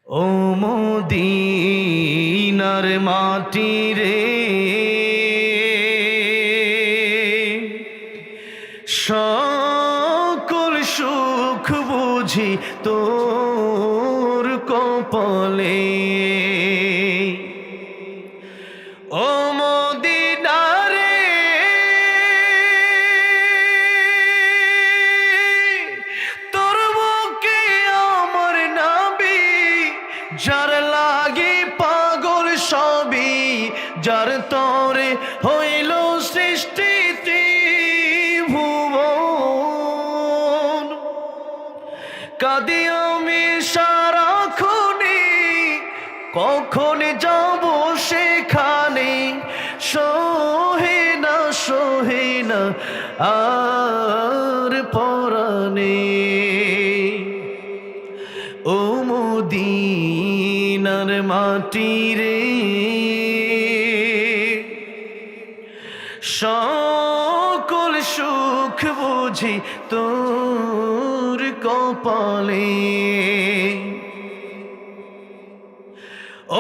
ও মদিনার মাটি রে, সকল সুখ বুঝি তোর কপালে। ও মদিনা রে, তোর বুকে আমার নবী, যার লাগি পাগল সবই, যার তরে হইল সৃষ্টি ত্রিভুবন। কাঁদি আমি সারাক্ষণে, কখন যাব সেখানে, সহে না আর পরাণে। ও মদিনার মাটি রে, সকল সুখ বুঝি তোর কপালে।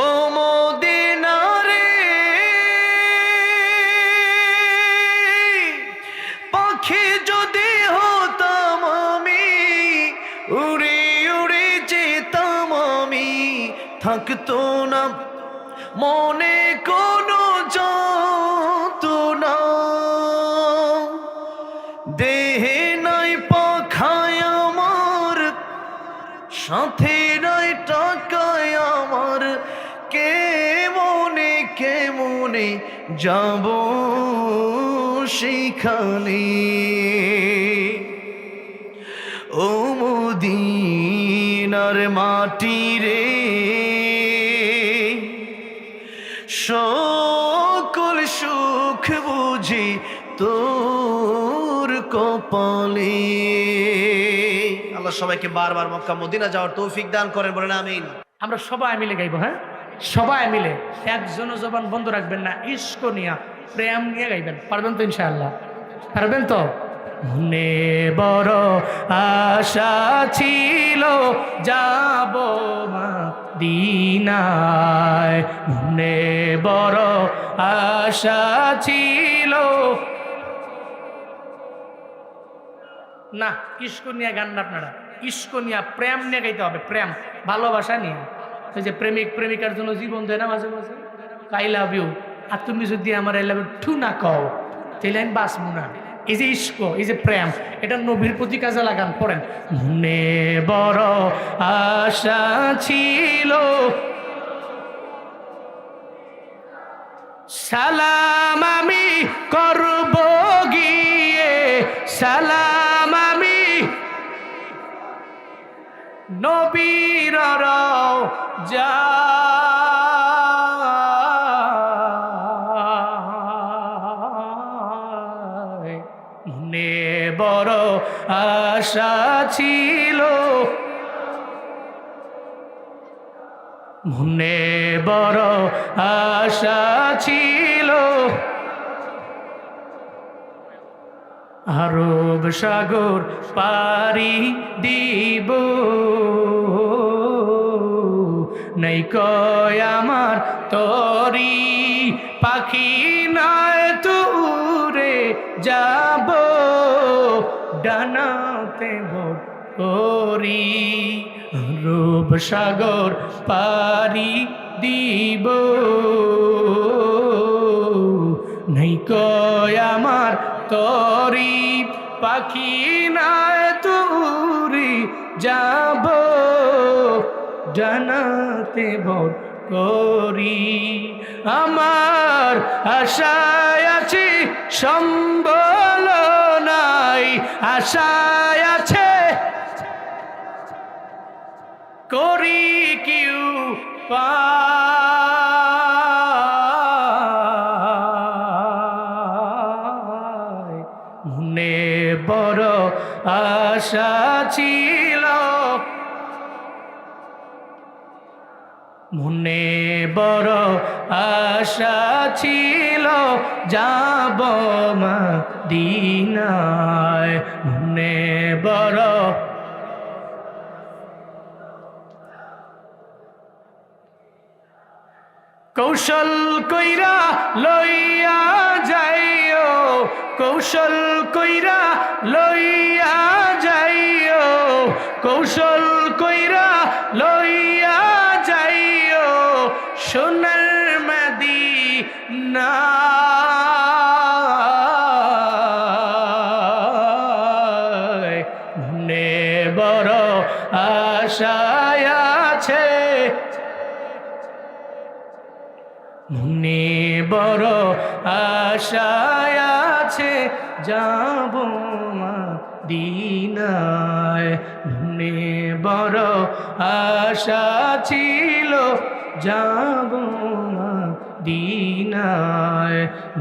ও মদিনা রে, পাখি যদি হতাম আমি, উড়ে উড়ে যেতাম আমি, থাকতো না মনে কোনো যন্ত্রণা। দেহে নাই পাখায় আমার, সাথে নাই টাকায় আমার, কেমনে যাব সেখানে। ও মদিনার মাটি রে, সকল সুখ বুঝি তোর কপালে। আল্লাহ সবাইকে বারবার মক্কা মদিনা যাওয়ার তৌফিক দান করেন, বলেন আমিন। আমরা সবাই মিলে গাইবো, হ্যাঁ সবাই মিলে, একজনও জবান বন্ধ রাখবেন না, ইস্ক নিয়া প্রেম নিয়ে গাইবেন। পারবেন তো ইনশাআল্লাহ? পারবেন তো? মনে বড় আশা ছিল যাব মদিনায়, মনে বড় আশা ছিল। না, ইস্ক নিয়ে গান না, আপনারা ইস্ক নিয়ে প্রেম নিয়ে গাইতে হবে, প্রেম ভালোবাসা নিয়ে। ওই যে প্রেমিক প্রেমিকার জন্য জীবন দেয় না মাঝে মাঝে, আই লাভ ইউ, আর তুমি যদি আমার আই লাভ ইউ টু না কও, তাহলে আমি বাঁচবো না। এই যে ইস্ক, এই যে প্রেম, এটা নবীর প্রতি কাজে লাগান। পড়েন, মনে বড় আশা ছিল, সালাম আমি করব গিয়ে, সালাম আমি নবীর রওজা, মনে বড় আশা ছিল, মনে বড় আশা ছিল, আরব সাগর পারি দিব, নাই কয় আমার তরি, পাখি নয় তুরে যাব, ডানাতে ভোর করি, আরব সাগর পারি দিব, নাই কয় আমার তরি, পাখি নয় তুরি যাব, জানাতে ভোর করি। আমার আশায় আছি সম্বল নাই, আশায় আছে করি কিউ পা, মনে বড় আশা ছিল, মনে বড় আশা ছিল যাব মদিনায়, মনে বড় কৌশল কইরা লইয়া যাইও, কৌশল কইরা লইয়া যাইও, কৌশল কইরা লইয়া যাইও সোনার মদিনা। মনে বড় আশায় আছে, মনে বড় আশায় আছে যাব মদিনায়। মনে বড় আশা ছিল যাব মদিনায়,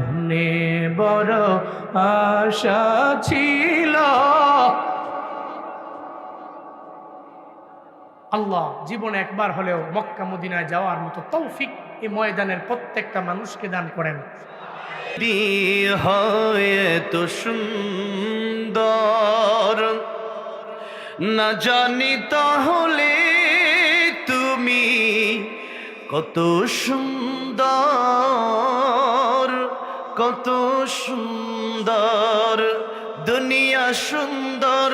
মনে বড় আশা ছিল। আল্লাহ জীবনে একবার হলেও মক্কা মদিনায় যাওয়ার মতো তৌফিক এই ময়দানের প্রত্যেকটা মানুষকে দান করেন। হয় তো সুন্দর না জানি তাহলে তুমি কত সুন্দর, কত সুন্দর। দুনিয়া সুন্দর,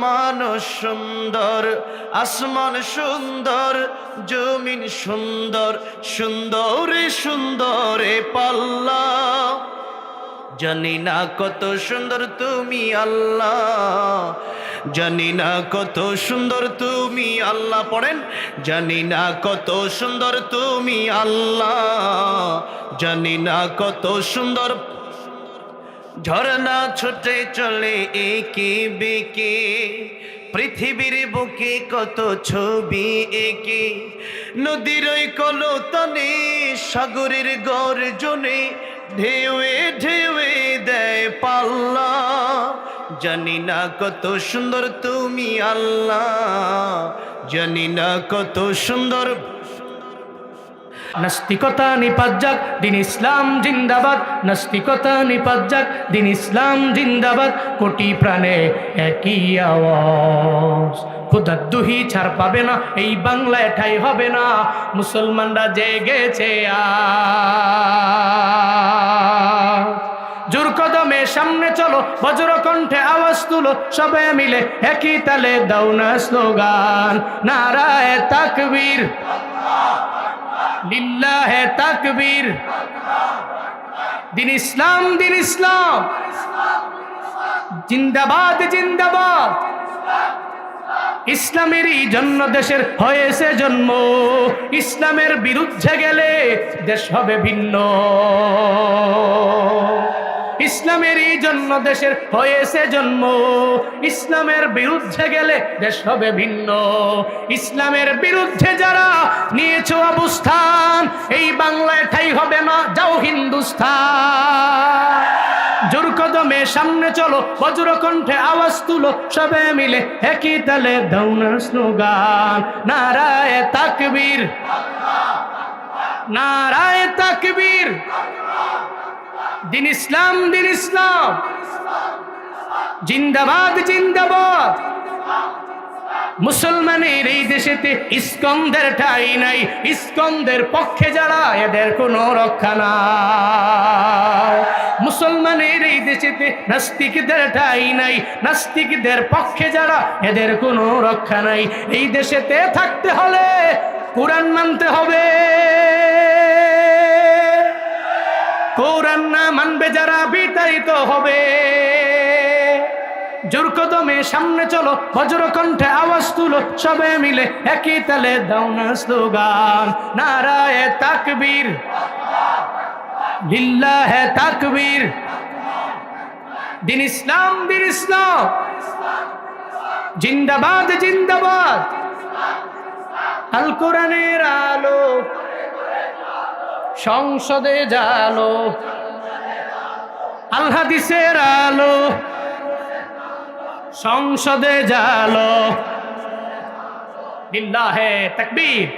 মানুষ সুন্দর, আসমান সুন্দর, জমিন সুন্দর, সুন্দরে সুন্দরে পাল্লা। জানি না কত সুন্দর তুমি আল্লাহ, জানি না কত সুন্দর তুমি আল্লাহ। পড়েন, জানি না কত সুন্দর তুমি আল্লাহ, জানি না কত সুন্দর। ঝরনা ছুটে চলে একে বেঁকে, পৃথিবীর বুকে কত ছবি একে। নদীর ওই কলতানে, সাগরের গর্জনে, ঢেউয়ে ঢেউয়ে দেয় পাল্লা। জানি না কত সুন্দর তুমি আল্লাহ, জানি না কত সুন্দর। নাস্তিকতা নিপাত যাক, দিন ইসলাম জিন্দাবাদ। নাস্তিকতা নিপাত যাক, দিন ইসলাম জিন্দাবাদ। কোটি প্রাণে একই আওয়াজ, খোদার দুহি ছাড় পাবে না, এই বাংলায় ঠাই হবে না। মুসলমানরা জেগেছে আজ। জোর কদমে সামনে চলো, বজ্র কণ্ঠে আওয়াজ তুলো, সবে মিলে একই তালে দাও না স্লোগান। নারায়ে তাকবীর, লিল্লাহে তাকবীর। দিন ইসলাম, দিন ইসলাম জিন্দাবাদ, জিন্দাবাদ। ইসলামেরই জন্য দেশের হয়েছে জন্ম, ইসলামের বিরুদ্ধে গেলে দেশ হবে ভিন্ন। ইসলামেরই জন্য দেশের হয়েছে জন্ম, ইসলামের বিরুদ্ধে গেলে দেশ হবে ভিন্ন। ইসলামের বিরুদ্ধে যারা নিয়েছ অবস্থান, এই বাংলায় ঠাই হবে না, যাও হিন্দুস্তান। জোর কদমে সামনে চলো, বজ্র কণ্ঠে আওয়াজ তুলো, সবে মিলে একই তালে দাও না স্লোগান। নারায়ে তাকবীর, নারায়ে তাকবীর। দিন ইসলাম, দিন ইসলাম জিন্দাবাদ, জিন্দাবাদ। মুসলমানের এই দেশেতে ইস্কন্দের ঠাই নাই, ইস্কন্দের পক্ষে যারা এদের কোনো রক্ষা নাই। মুসলমানের এই দেশেতে নাস্তিকদের ঠাই নাই, নাস্তিকদের পক্ষে যারা এদের কোনো রক্ষা নাই। এই দেশেতে থাকতে হলে কোরআন মানতে হবে, কোরআন না মানবে যারা বিতাড়িত হবে। জোর কদমে সামনে চলো, বজ্র কণ্ঠে আওয়াজ তুলো, সবে মিলে একই তালে দাও না স্লোগান। নারায়ে তাকবীর, লিল্লাহে তাকবীর। দিন ইসলাম, দিন ইসলাম জিন্দাবাদ, জিন্দাবাদ। আল কোরআনের আলো সংসদে জালো, আল হাদিসের আলো সংসদে জালো। লিল্লাহে তাকবীর।